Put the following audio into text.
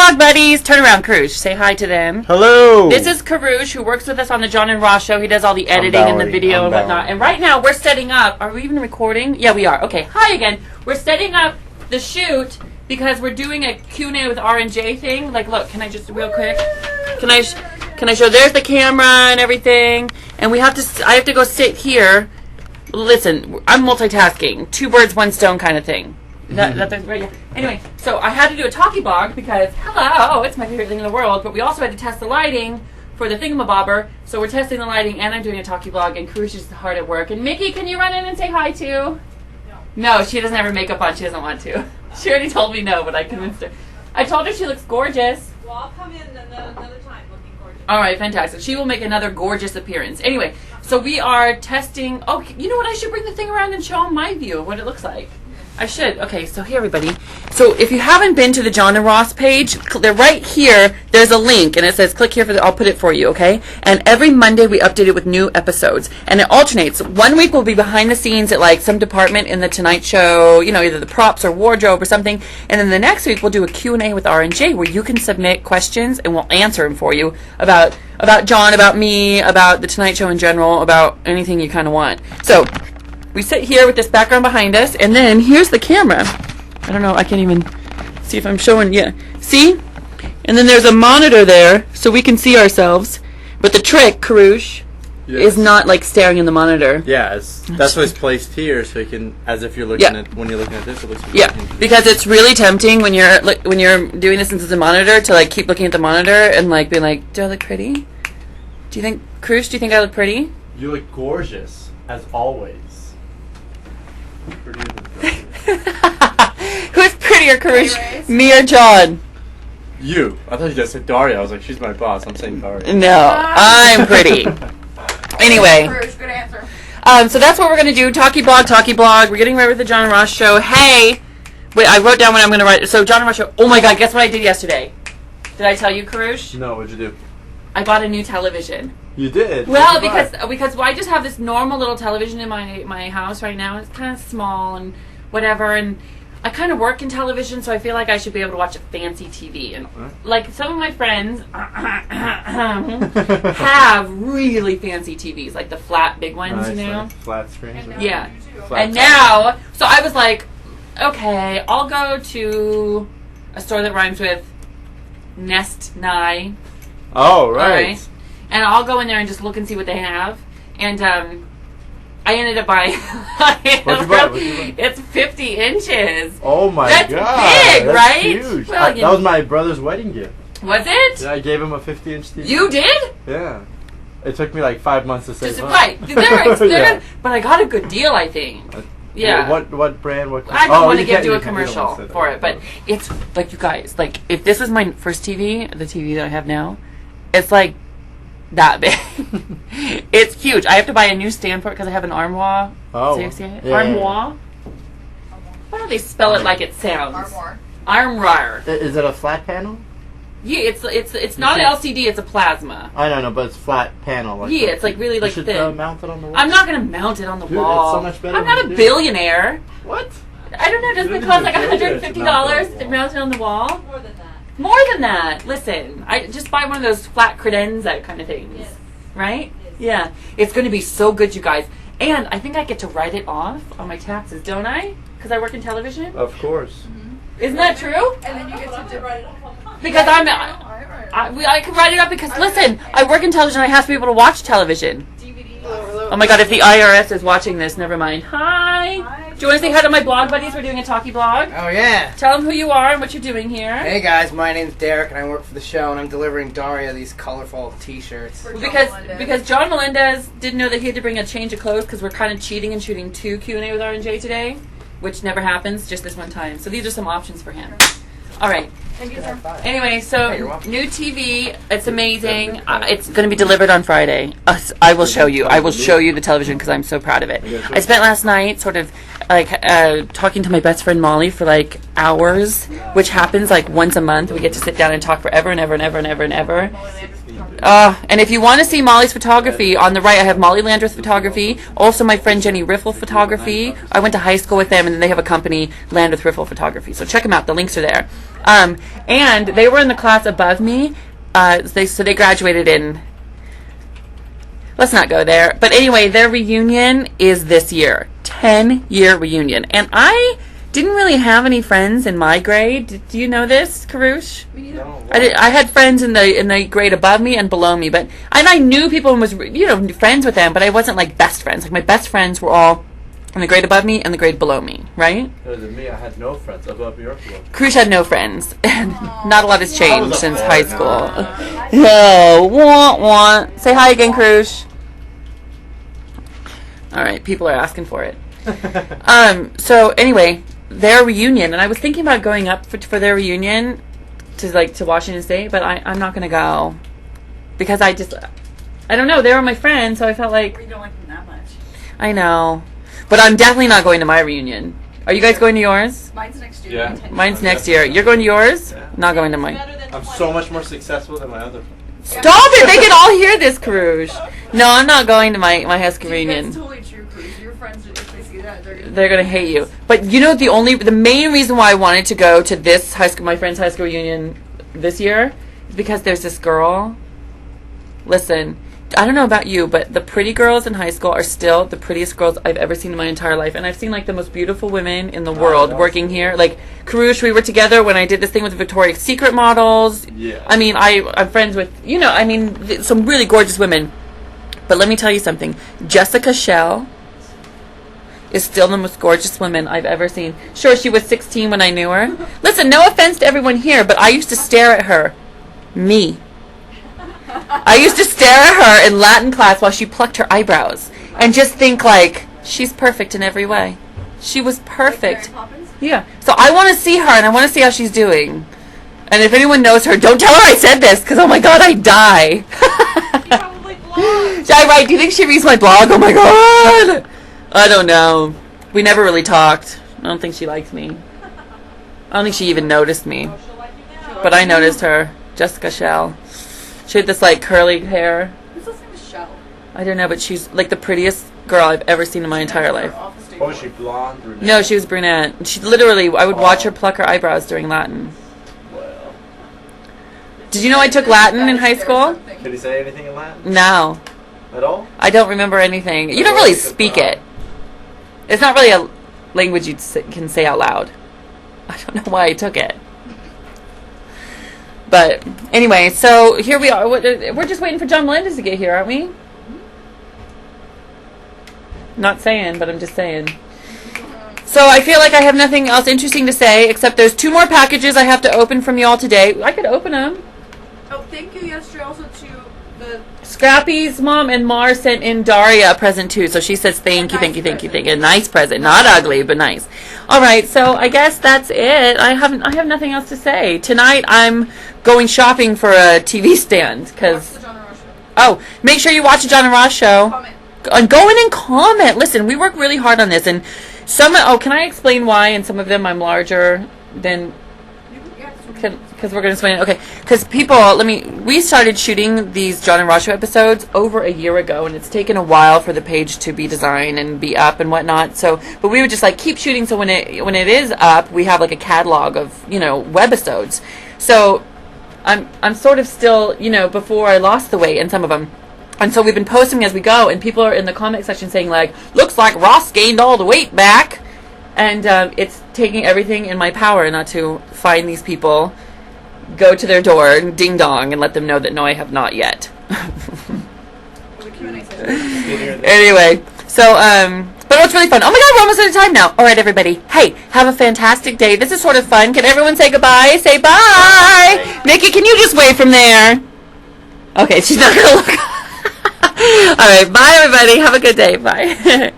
blog buddies. Turn around, Karush. Say hi to them. Hello. This is Karush, who works with us on the John and Ross show. He does all the editing and the video and whatnot. And right now we're setting up. Are we even recording? Yeah, we are. Okay. Hi again. We're setting up the shoot because we're doing a Q&A with R&J thing. Like, look. Can I just real quick? Can I show? There's the camera and everything. And I have to go sit here. Listen, I'm multitasking. 2 birds, 1 stone kind of thing. That's right. Yeah. Anyway, so I had to do a talkie blog because, hello, it's my favorite thing in the world, but we also had to test the lighting for the thingamabobber. So we're testing the lighting, and I'm doing a talkie blog, and Karush is hard at work. And Mickey, can you run in and say hi too? No, she doesn't have her makeup on. She doesn't want to. She already told me no, but I convinced her. I told her she looks gorgeous. Well, I'll come in another time looking gorgeous. All right, fantastic. She will make another gorgeous appearance. Anyway, so we are testing. Oh, you know what? I should bring the thing around and show them my view of what it looks like. I should. Okay, so here, everybody. So if you haven't been to the John and Ross page, they're right here. There's a link, and it says click here I'll put it for you, okay? And every Monday we update it with new episodes, and it alternates. 1 week will be behind the scenes at like some department in the Tonight Show, you know, either the props or wardrobe or something. And then the next week we'll do a Q&A with R&J where you can submit questions and we'll answer them for you about John, about me, about the Tonight Show in general, about anything you kind of want. So we sit here with this background behind us, and then here's the camera. I don't know, I can't even see if I'm showing. Yeah, see? And then there's a monitor there, so we can see ourselves. But the trick, Karush, is not like staring in the monitor. Yeah, that's why it's placed here, so you can, as if you're looking at, when you're looking at this, it looks like because it's really tempting when you're doing this into the monitor to like keep looking at the monitor and like being like, do I look pretty? Do you think, Karush, do you think I look pretty? You look gorgeous, as always. Who's prettier, Karush? Me or John? You. I thought you just said Daria. I was like, she's my boss. I'm saying Daria. No, I'm pretty. Anyway. Karush, good answer. So that's what we're going to do. Talkie blog. We're getting ready with the John and Ross show. Hey. Wait, I wrote down what I'm going to write. So John and Ross show. Oh my God, guess what I did yesterday? Did I tell you, Karush? No, what'd you do? I bought a new television. You did? Well, because I just have this normal little television in my house right now. It's kind of small and whatever, and I kind of work in television, so I feel like I should be able to watch a fancy TV. And like some of my friends have really fancy TVs, like the flat big ones, you know? Like flat screens. Yeah. And now, so I was like, okay, I'll go to a store that rhymes with Nest Nye. Oh, right. And I'll go in there and just look and see what they have. And I ended up buying. What'd you buy? It's 50 inches. Oh my God! That's big, that's right? Huge. Well, that was my brother's wedding gift. Was it? Yeah, I gave him a 50-inch TV. You did? Yeah. It took me like 5 months to save up. Right. They're but I got a good deal, I think. Yeah. What brand? What? I don't want to do a commercial for it, but it's like, you guys, like, if this was my first TV, the TV that I have now, it's like that big. It's huge. I have to buy a new stand for it because I have an armoire. Oh. See it? Yeah. Armoire? Why don't they spell it like it sounds? Armoire. Is it a flat panel? Yeah, it's not an LCD. It's a plasma. I don't know, but it's flat panel. Like yeah, it's like really like thin. You should mount it on the wall. I'm not gonna mount it on the wall. It's so much better. I'm not a billionaire. What? I don't know. Doesn't it cost like $150 to mount it on the wall? More than that. More than that. Listen, I just buy one of those flat credenza kind of things. Yes. Right? Yes. Yeah. It's going to be so good, you guys. And I think I get to write it off on my taxes, don't I? Because I work in television. Of course. Mm-hmm. Isn't that true? And then you get to write it off. Because I can write it up because, listen, I work in television. I have to be able to watch television. Oh my God, if the IRS is watching this, never mind. Hi. Do you want to say hi to my blog buddies? We're doing a talkie blog. Oh, yeah. Tell them who you are and what you're doing here. Hey, guys. My name's Derek, and I work for the show, and I'm delivering Daria these colorful T-shirts. Because John Melendez didn't know that he had to bring a change of clothes because we're kind of cheating and shooting 2 Q&A with R&J today, which never happens, just this one time. So these are some options for him. All right. Thank you, sir. Anyway, so new TV. It's amazing. It's going to be delivered on Friday. I will show you. I will show you the television because I'm so proud of it. I spent last night sort of like talking to my best friend Molly for like hours, which happens like once a month. We get to sit down and talk forever and ever and ever and ever and ever. And if you want to see Molly's photography, on the right I have Molly Landreth Photography, also my friend Jenny Riffle Photography. I went to high school with them, and then they have a company, Landreth Riffle Photography. So check them out. The links are there. And they were in the class above me. So they graduated in... Let's not go there. But anyway, their reunion is this year. 10-year reunion. And I didn't really have any friends in my grade. Do you know this, Karush? No. I had friends in the grade above me and below me, and I knew people and was friends with them, but I wasn't like best friends. Like my best friends were all in the grade above me and the grade below me, right? Other than me, I had no friends above me or below. Karush had no friends. Not a lot has changed since boy. high school. No, want. Say hi again, Karush. All right, people are asking for it. So anyway, their reunion, and I was thinking about going up for their reunion to Washington State, but I'm not gonna go because I don't know, they were my friends, so I felt like You don't like them that much. I know, but I'm definitely not going to my reunion. Are you guys going to yours? Mine's next year. Yeah. Mine's next year. You're going to yours? Yeah. Not going to mine. Better than I'm 20. so much more successful than my other friends. Stop it! They can all hear this, Karush. No, I'm not going to my high school That's reunion. totally true, Cruz. Your friends, if they see that, They're gonna hate you. But you know, the main reason why I wanted to go to this my friend's high school reunion this year is because there's this girl. Listen, I don't know about you, but the pretty girls in high school are still the prettiest girls I've ever seen in my entire life. And I've seen like the most beautiful women in the world working here. Like Karush, we were together when I did this thing with the Victoria's Secret models. Yeah. I mean, I'm friends with, some really gorgeous women. But let me tell you something. Jessica Schell is still the most gorgeous woman I've ever seen. Sure, she was 16 when I knew her. Listen, no offense to everyone here, but I used to stare at her. Me. I used to stare at her in Latin class while she plucked her eyebrows and just think like, she's perfect in every way. She was perfect. Mary Poppins? Yeah. So I want to see her, and I want to see how she's doing. And if anyone knows her, don't tell her I said this, because oh my god, I die. She probably blogs. Yeah, right. Do you think she reads my blog? Oh my god. I don't know. We never really talked. I don't think she likes me. I don't think she even noticed me. She'll like you now. But I noticed her. Jessica Schell. She had this like curly hair. Who's listening to Shell? I don't know, but she's like the prettiest girl I've ever seen in my entire life. Oh, was she blonde? Brunette? No, she was brunette. She literally, I would watch her pluck her eyebrows during Latin. Well, Did you know I took Latin in high school? could he say anything in Latin No. at all? I don't remember anything. You don't really speak it. It's not really a language you can say out loud. I don't know why I took it. But anyway, so here we are. We're just waiting for John Melendez to get here, aren't we? Not saying, but I'm just saying. So I feel like I have nothing else interesting to say, except there's 2 more packages I have to open from y'all today. I could open them. Oh, thank you yesterday also to the... Scrappy's mom and Mar sent in Daria a present too, so she says thank you. A nice present, not ugly, but nice. All right, so I guess that's it. I have nothing else to say. Tonight I'm going shopping for a TV stand Watch because the John and Ross show. oh, make sure you watch the John and Ross show. Comment. And go in and comment. Listen, we work really hard on this, and can I explain why? In some of them I'm larger than. Because we're going to explain it. Okay. Because we started shooting these John and Ross show episodes over a year ago, and it's taken a while for the page to be designed and be up and whatnot. So, but we would just like keep shooting. So when it is up, we have like a catalog of, webisodes. So I'm sort of still, before I lost the weight in some of them. And so we've been posting as we go, and people are in the comment section saying like, looks like Ross gained all the weight back. And it's taking everything in my power not to find these people, go to their door, ding dong, and let them know that no, I have not yet. Anyway, so, but it was really fun. Oh my god, we're almost out of time now. All right, everybody. Hey, have a fantastic day. This is sort of fun. Can everyone say goodbye? Say bye. Bye. Nikki, can you just wave from there? Okay, she's not going to look. All right, bye, everybody. Have a good day. Bye.